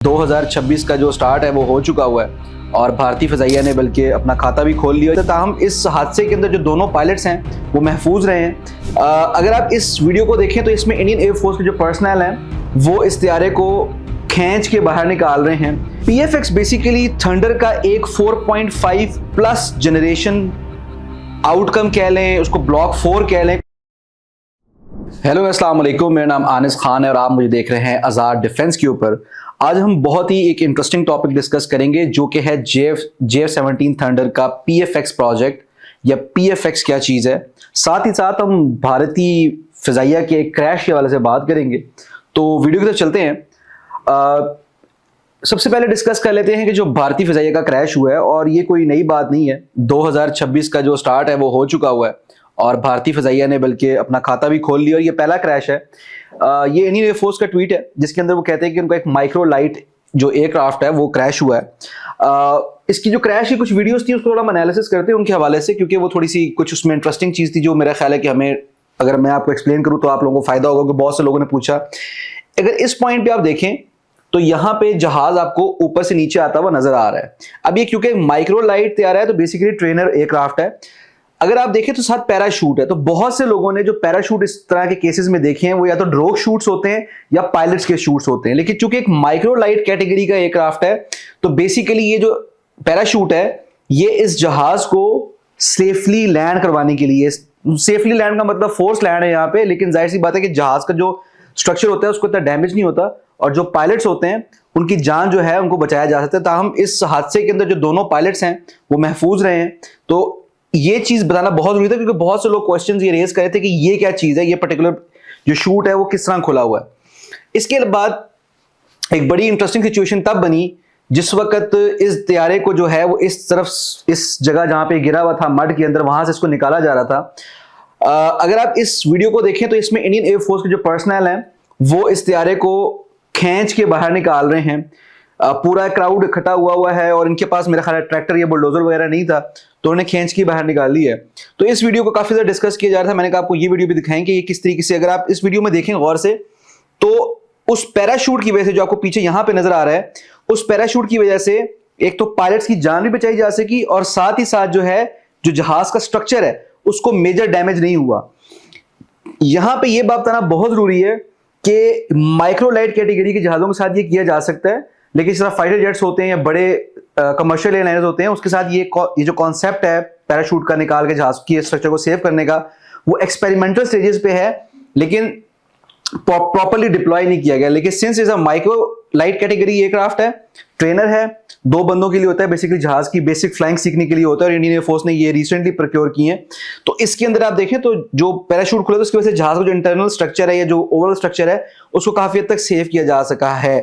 2026 का जो स्टार्ट है वो हो चुका हुआ है और भारतीय फ़ज़ाइया ने बल्कि अपना खाता भी खोल लिया। ताहम इस हादसे के अंदर जो दोनों पायलट्स हैं वो महफूज रहे हैं। अगर आप इस वीडियो को देखें तो इसमें इंडियन एयरफोर्स के जो पर्सनल हैं वो इस तैयारे को खींच के बाहर निकाल रहे हैं। PFX बेसिकली थंडर का एक 4.5 प्लस जनरेशन आउटकम कह लें, उसको ब्लॉक 4 कह लें। हेलो अस्सलाम वालेकुम, मेरा नाम आनिस खान है और आप मुझे देख रहे हैं आज़ाद डिफेंस के ऊपर। आज हम बहुत ही एक इंटरेस्टिंग टॉपिक डिस्कस करेंगे जो कि है JF-17 थंडर का PFX प्रोजेक्ट या PFX क्या चीज़ है। साथ ही साथ हम भारतीय फ़ज़ाइया के क्रैश के हवाले से बात करेंगे। तो वीडियो की तरफ चलते हैं। सबसे पहले डिस्कस कर लेते हैं कि जो भारतीय फ़ज़ाइया का क्रैश हुआ है, और ये कोई नई बात नहीं है। 2026 का जो स्टार्ट है वो हो चुका हुआ है और भारतीय फ़ज़ाइया ने बल्कि अपना खाता भी खोल लिया और ये पहला क्रैश है। ये इंडियन एयरफोर्स का ट्वीट है जिसके अंदर वो कहते हैं कि उनका एक माइक्रो लाइट जो एयरक्राफ्ट है वो क्रैश हुआ है। इसकी जो क्रैश की कुछ वीडियोस थी उसको थोड़ा हम एनालिसिस करते हैं उनके हवाले से, क्योंकि वो थोड़ी सी कुछ उसमें इंटरेस्टिंग चीज़ थी जो मेरा ख्याल है कि हमें, अगर मैं आपको एक्सप्लेन करूँ तो आप लोगों को फायदा होगा, क्योंकि बहुत से लोगों ने पूछा। अगर इस पॉइंट पर आप देखें तो यहाँ पे जहाज आपको ऊपर से नीचे आता हुआ नजर आ रहा है। अब ये क्योंकि माइक्रो लाइट तैयार है तो बेसिकली ट्रेनर एयरक्राफ्ट है। अगर आप देखें तो साथ पैराशूट है, तो बहुत से लोगों ने जो पैराशूट इस तरह के केसेस में देखे हैं वो या तो ड्रोग शूट्स होते हैं या पायलट्स के शूट्स होते हैं। लेकिन चूंकि एक माइक्रो लाइट कैटेगरी का एयरक्राफ्ट है तो बेसिकली ये जो पैराशूट है ये इस जहाज को सेफली लैंड करवाने के लिए, सेफली लैंड का मतलब फोर्स लैंड है यहाँ पे, लेकिन जाहिर सी बात है कि जहाज का जो स्ट्रक्चर होता है उसको इतना डैमेज नहीं होता और जो पायलट्स होते हैं उनकी जान जो है उनको बचाया जा सकता है। ताहम इस हादसे के अंदर जो दोनों पायलट्स हैं वो महफूज रहे हैं। तो ये चीज बताना बहुत जरूरी था, क्योंकि बहुत से लोग क्वेश्चंस ये रेज कर रहे थे कि ये क्या चीज है, ये पर्टिकुलर जो शूट है वो किस तरह खुला हुआ है। इसके बाद एक बड़ी इंटरेस्टिंग सिचुएशन तब बनी जिस वक्त इस तैयारे को जो है वो इस तरफ, इस जगह जहां पे गिरा हुआ था मड के अंदर, वहां से इसको निकाला जा रहा था। अगर आप इस वीडियो को देखें तो इसमें इंडियन एयरफोर्स के जो पर्सनल हैं वो इस तैयारे को खींच के बाहर निकाल रहे हैं। पूरा क्राउड इकट्ठा हुआ है और इनके पास मेरा ख्याल है ट्रैक्टर या बुलडोजर वगैरह नहीं था, तो उन्हें खींच के बाहर निकाल ली है। तो इस वीडियो को काफी ज्यादा डिस्कस किया जा रहा था। मैंने कहा आपको ये वीडियो भी दिखाएं कि ये किस तरीके से, अगर आप इस वीडियो में देखें गौर से, तो उस पैराशूट की वजह से जो आपको पीछे यहां पे नजर आ रहा है, उस पैराशूट की वजह से एक तो पायलट्स की जान भी बचाई जा सकी और साथ ही साथ जो है जो जहाज का स्ट्रक्चर है उसको मेजर डैमेज नहीं हुआ। यहां पर यह बात बताना बहुत जरूरी है कि माइक्रोलाइट कैटेगरी के जहाजों के साथ ये किया जा सकता है, लेकिन इस तरह फाइटर जेट्स होते हैं या बड़े कमर्शियल एयरलाइनर्स होते हैं उसके साथ ये जो कॉन्सेप्ट है पैराशूट का निकाल के जहाज की स्ट्रक्चर को सेव करने का, वो एक्सपेरिमेंटल स्टेजेस पे है, लेकिन प्रॉपर्ली डिप्लॉय नहीं किया गया। लेकिन since is a micro light category aircraft है, ट्रेनर है, 2 बंदों के लिए होता है, बेसिकली जहाज की बेसिक फ्लाइंग सीखने के लिए होता है और इंडियन एयरफोर्स ने ये रिसेंटली प्रोक्योर की है। तो इसके अंदर आप देखें तो जो पैराशूट खुला तो उसकी वजह से जहाज का जो इंटरनल स्ट्रक्चर है या जो ओवरऑल स्ट्रक्चर है उसको काफी हद तक सेव किया जा सका है।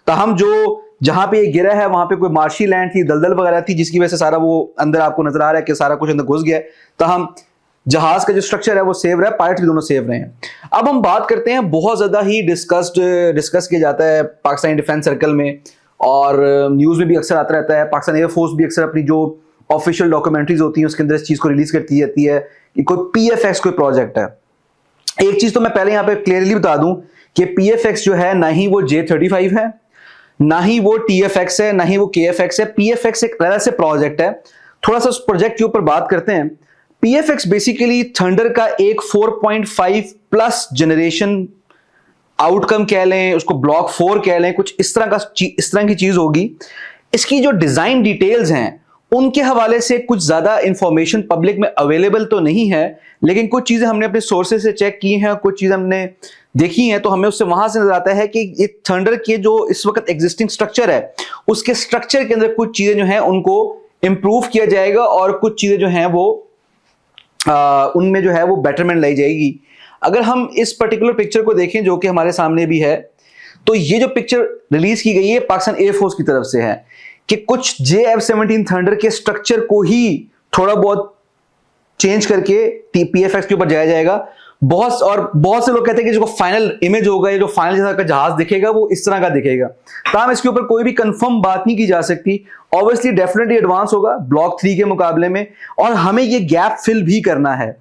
ताहम जो जहां पे ये गिरा है वहां पे कोई मार्शी लैंड थी, दलदल वगैरह थी, जिसकी वजह से सारा वो अंदर आपको नजर आ रहा है कि सारा कुछ अंदर घुस गया है। ताहम जहाज का जो स्ट्रक्चर है वो सेव रहा है, पायलट भी दोनों सेव रहे हैं। अब हम बात करते हैं, बहुत ज्यादा ही डिस्कस किया जाता है पाकिस्तानी डिफेंस सर्कल में और न्यूज में भी अक्सर आता रहता है। पाकिस्तान एयरफोर्स भी अक्सर अपनी जो ऑफिशियल डॉक्यूमेंट्रीज होती हैं उसके अंदर इस चीज को रिलीज करती रहती है कि कोई PFX कोई प्रोजेक्ट है। एक चीज तो मैं पहले यहाँ पे क्लियरली बता दूं कि PFX जो है ना ही वो J-35 है, ना ही वो TFX है, ना ही वो KFX है। PFX एक तरह से प्रोजेक्ट है। थोड़ा सा उस प्रोजेक्ट के ऊपर बात करते हैं। PFX बेसिकली थंडर का एक 4.5 प्लस जनरेशन आउटकम कह लें, उसको ब्लॉक 4 कह लें, कुछ इस तरह की चीज होगी। इसकी जो डिजाइन डिटेल्स हैं उनके हवाले से कुछ ज्यादा इंफॉर्मेशन पब्लिक में अवेलेबल तो नहीं है, लेकिन कुछ चीजें हमने अपने सोर्सेज से चेक की हैं, कुछ चीजें हमने देखी हैं, तो हमें उससे वहां से नजर आता है कि ये थंडर के जो इस वक्त एग्जिस्टिंग स्ट्रक्चर है उसके स्ट्रक्चर के अंदर कुछ चीजें जो हैं उनको इंप्रूव किया जाएगा और कुछ चीजें जो हैं वो उनमें जो है वो बेटरमेंट लाई जाएगी। अगर हम इस पर्टिकुलर पिक्चर को देखें जो कि हमारे सामने भी है, तो ये जो पिक्चर रिलीज की गई है पाकिस्तान एयरफोर्स की तरफ से है कि कुछ JF-17 थंडर के स्ट्रक्चर को ही थोड़ा बहुत चेंज करके PFX के ऊपर जाया जाएगा। बहुत से लोग कहते हैं कि जो फाइनल इमेज होगा या जो फाइनल जैसा का जहाज दिखेगा वो इस तरह का दिखेगा। ताहम इसके ऊपर कोई भी कंफर्म बात नहीं की जा सकती। ऑब्वियसली डेफिनेटली एडवांस होगा ब्लॉक 3 के मुकाबले में और हमें ये गैप फिल भी करना है,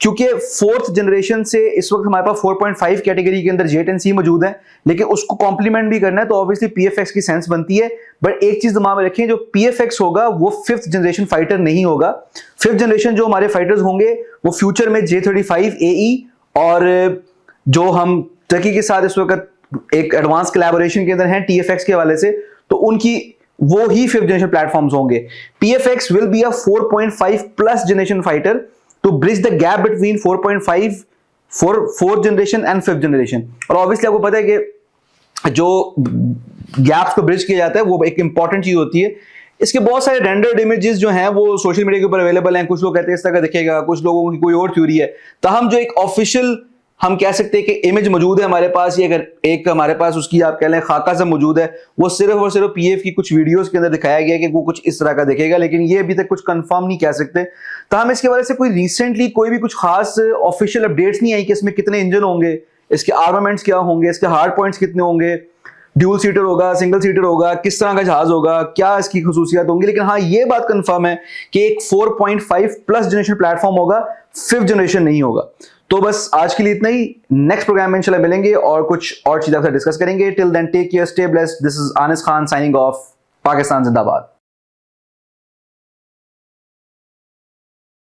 क्योंकि फोर्थ जनरेशन से इस वक्त हमारे पास 4.5 कैटेगरी के अंदर J10C मौजूद है, लेकिन उसको कॉम्प्लीमेंट भी करना है तो ऑब्वियसली PFX की सेंस बनती है। बट एक चीज दिमाग में रखें, जो PFX होगा वो 5th जनरेशन फाइटर नहीं होगा। 5th जनरेशन जो हमारे फाइटर्स होंगे वो फ्यूचर में J35 AE और जो हम टर्की के साथ इस वक्त एक एडवांस कोलैबोरेशन के अंदर हैं TFX के हवाले से, तो उनकी वो ही 5th जनरेशन प्लेटफॉर्म्स होंगे। PFX will be a 4.5 plus generation fighter to bridge the gap between 4.5 4th generation and 5th generation. और ऑब्वियसली आपको पता है कि जो गैप्स को ब्रिज किया जाता है वो एक इंपॉर्टेंट चीज होती है। इसके बहुत सारे रेंडर्ड इमेजेस जो हैं वो सोशल मीडिया के ऊपर अवेलेबल हैं। कुछ लोग कहते हैं इस तरह का दिखेगा, कुछ लोगों की कोई और थ्योरी है। ताहम जो एक ऑफिशियल हम कह सकते हैं कि इमेज मौजूद है हमारे पास, ये अगर एक हमारे पास उसकी आप कह लें खाका से मौजूद है, वो सिर्फ और सिर्फ PF की कुछ वीडियोस के अंदर दिखाया गया है कि वो कुछ इस तरह का दिखेगा, लेकिन ये अभी तक कुछ कंफर्म नहीं कह सकते। तो हम इसके बारे से कोई रिसेंटली कोई भी कुछ खास ऑफिशियल अपडेट्स नहीं आई कि इसमें कितने इंजन होंगे, इसके आर्मामेंट्स क्या होंगे, इसके हार्ड पॉइंट्स कितने होंगे, ड्यूल सीटर होगा, सिंगल सीटर होगा, किस तरह का जहाज होगा, क्या इसकी खसूसियात होंगी। लेकिन हाँ ये बात कंफर्म है कि एक 4.5 प्लस जनरेशन प्लेटफॉर्म होगा, 5th जनरेशन नहीं होगा। तो बस आज के लिए इतना ही। नेक्स्ट प्रोग्राम में इंशाल्लाह मिलेंगे और कुछ और चीजें आपसे डिस्कस करेंगे। Till then take care, stay blessed. This is Anis Khan signing off. Pakistan जिंदाबाद।